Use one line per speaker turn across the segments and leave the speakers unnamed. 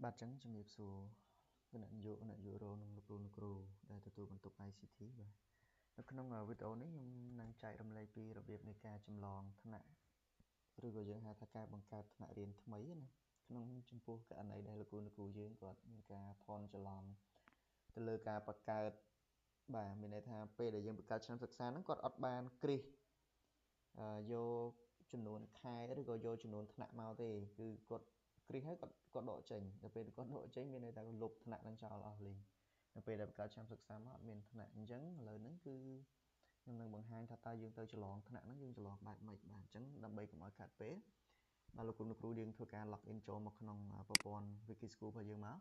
បាទចឹងជំរាបសួរគណៈនាយកនិងលោកគ្រូដែលទទួលបន្ទុក ICT បាទនៅក្នុងវីដេអូនេះខ្ញុំនឹងចែករំលែកពីរបៀបនៃការចម្លងថ្នាក់ឬក៏យើងហៅថាការបង្កើតថ្នាក់រៀនថ្មីណាក្នុងចំពោះករណីដែលលោកគ្រូយើងគាត់មានការភ័ន្តច្រឡំទៅលើការបង្កើតបាទមានន័យថាពេលដែលយើងបង្កើតឆ្នាំសិក្សាហ្នឹងគាត់អត់បានគ្រីសយកចំនួនខែឬក៏យកចំនួនថ្នាក់មកទេគឺគាត់គ្រីសហើយគាត់ដកចេញដល់ពេលគាត់ដកចេញមានន័យថាលុបថ្នាក់នឹងចោលអស់លីងដល់ពេលដែលបង្កើតឆ្នាំសិក្សាមកអត់មានថ្នាក់អញ្ចឹងឥឡូវហ្នឹងគឺខ្ញុំនឹងបង្ហាញថាតើយើងទៅច្រឡងថ្នាក់ហ្នឹងយើងច្រឡងបែបម៉េចបាទអញ្ចឹងដើម្បីកុំឲ្យខាតពេលបាទលោកគ្រូយើងធ្វើការ log in ចូលមកក្នុងប្រព័ន្ធ Wikischool របស់យើងមក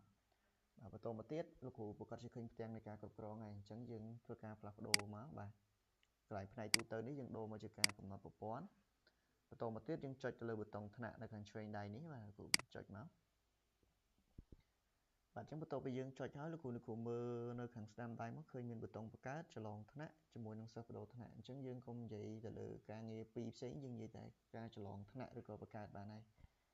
បាទបន្តមកទៀតលោកគ្រូប្រកាសជាឃើញផ្ទាំងនៃការគ្រប់គ្រងហើយអញ្ចឹងយើងធ្វើការផ្លាស់ប្ដូរមកបាទកន្លែងផ្នែកទូទៅនេះយើងដូរមកជាការកំណត់ប្រព័ន្ធបន្តមកទៀតយើងចុចទៅលើប៊ូតុងថ្នាក់នៅខាងឆ្វេងដៃនេះបាទលោកគ្រូបាទចុចមកបាទអញ្ចឹងបន្ទាប់ពីយើងចុចហើយលោកគ្រូមើលនៅខាងស្ដាំដៃមកឃើញមានប៊ូតុងបង្កើតច្រឡងថ្នាក់ជាមួយនឹងសិស្សបដូរថ្នាក់អញ្ចឹងយើងកុំនិយាយទៅលើការងារពីរផ្សេងយើងនិយាយតែការច្រឡងថ្នាក់ឬក៏បង្កើតបានហើយ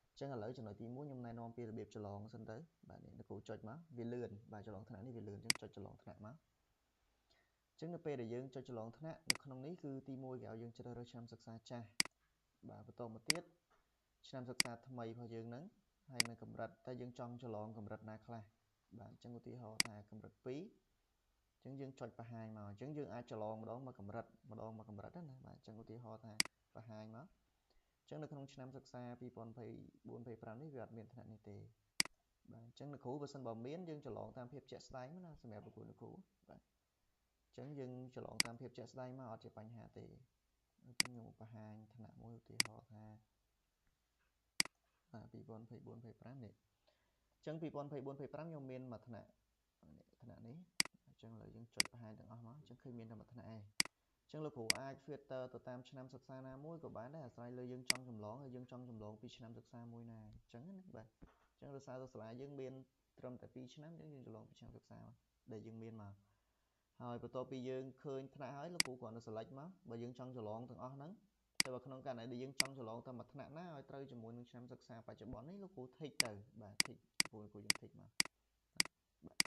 អញ្ចឹងឥឡូវចំណុចទី1ខ្ញុំណែនាំពីរបៀបច្រឡងសិនទៅបាទនេះលោកគ្រូចុចមកវាលឿនបាទច្រឡងថ្នាក់នេះវាលឿនអញ្ចឹងចុចច្រឡងថ្នាក់មកអញ្ចឹងនៅពេលដែលយើងចុចច្រឡងថ្នាក់នៅក្នុងនេះគឺទី1គេឲ្យយើងជ្រើសរើសឆ្នាំសិក្សាចាស់បាទបន្តមកទៀតឆ្នាំសិក្សាថ្មីរបស់យើងហ្នឹងហើយនៅកម្រិតតែយើងចង់ច្រឡងកម្រិតណាខ្លះបាទអញ្ចឹងឧទាហរណ៍ថាកម្រិត2អញ្ចឹងយើងចុចបង្ហាញមកអញ្ចឹងយើងអាចច្រឡងម្ដងមកកម្រិតណាបាទអញ្ចឹងឧទាហរណ៍ថាបង្ហាញមកអញ្ចឹងនៅក្នុងឆ្នាំសិក្សា2024-25នេះវាអត់មានថ្នាក់នេះទេបាទអញ្ចឹងលោកគ្រូបើសិនបើមានយើងច្រឡងតាមភាពជាក់ស្ដែងណាសម្រាប់លោកគ្រូបាទអញ្ចឹងយើងច្រឡងតាមភាពជាក់ស្ដែងមកអត់ជាបញ្ហាទេអញ្ចឹងខ្ញុំបង្ហាញថ្នាក់មួយឧទាហរណ៍ថា2024-25នេះអញ្ចឹង2024-25ខ្ញុំមានមួយថ្នាក់នេះអញ្ចឹងឥឡូវយើងចុចបង្ហាញទាំងអស់មកអញ្ចឹងឃើញមានតែមួយថ្នាក់ឯងអញ្ចឹងលោកគ្រូអាច filter ទៅតាមឆ្នាំសិក្សាណាមួយក៏បានដែរអាស្រ័យលើយើងចង់ចម្លងហើយយើងចង់ចម្លងពីឆ្នាំសិក្សាមួយណាអញ្ចឹងណាបាទអញ្ចឹងដោយសារសាលាយើងមានត្រឹមតែ2ឆ្នាំអញ្ចឹងយើងចម្លងពីឆ្នាំសិក្សាដែលយើងមានមកហើយបន្ទាប់ពីយើងឃើញថ្នាក់ហើយលោកគ្រូគ្រាន់តែ select មកបើយើងចង់ច្រឡងទាំងអស់ហ្នឹងតែបើក្នុងករណីដែលយើងចង់ច្រឡងតែមួយថ្នាក់ណាឲ្យត្រូវជាមួយនឹងឆ្នាំសិក្សាបច្ចុប្បន្ននេះលោកគ្រូ tick ទៅបាទ tick លោកគ្រូយើង tick មកបាទ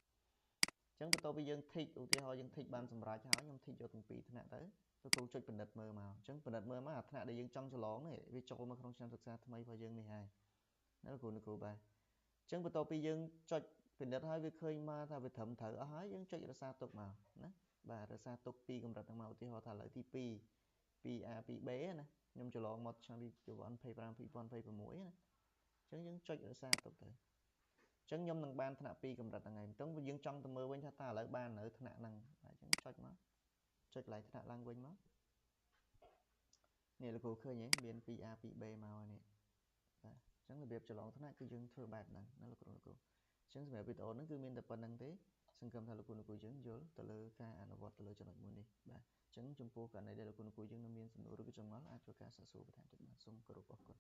អញ្ចឹងបន្ទាប់ពីយើង tick ឧទាហរណ៍យើង tick បានសម្រេចហើយខ្ញុំ tick យកទាំងពីរថ្នាក់ទៅលោកគ្រូចុចពិនិត្យមើលមកអញ្ចឹងពិនិត្យមើលមកអាថ្នាក់ដែលយើងចង់ច្រឡងនេះវាចូលមកក្នុងឆ្នាំសិក្សាថ្មីរបស់យើងនេះហើយណាលោកគ្រូបាទអញ្ចឹងបន្ទាប់ពីយើងចុចពិនិត្យហើយវាឃើញមកថាវាត្រឹមត្រូវអស់ហើយយើងចុចរក្សាទុកមកណាបាទរក្សាទុកពីកម្រិតហ្នឹងមកឧទាហរណ៍ថាឥឡូវទី2 2A 2B ណាខ្ញុំច្រឡងមកឆ្នាំ2025-2026ណាអញ្ចឹងយើងចុចរក្សាទុកទៅអញ្ចឹងខ្ញុំនឹងបានថ្នាក់2កម្រិតហ្នឹងហើយមិនต้องយើងចង់ទៅមើលវិញថាតើឥឡូវបាននៅថ្នាក់ហ្នឹងអញ្ចឹងចុចមកចុចកន្លែងថ្នាក់ឡើងវិញមកនេះលោកគ្រូឃើញទេមាន 2A 2B មកហើយនេះបាទអញ្ចឹងរបៀបច្រឡងថ្នាក់គឺយើងធ្វើបែបហ្នឹងណាលោកគ្រូអញ្ចឹងសម្រាប់វីដេអូហ្នឹងគឺមានតែប៉ុណ្្នឹងទេសង្ឃឹមថាលោកគ្រូយើងយល់ទៅលើការអនុវត្តទៅលើចំណុចមួយនេះបាទអញ្ចឹងចំពោះករណីដែលលោកគ្រូយើងនៅមានសំណួរឬក៏ចម្ងល់អាចធ្វើការសាកសួរបន្ថែមទៀតបាទសូមគោរពអរគុណ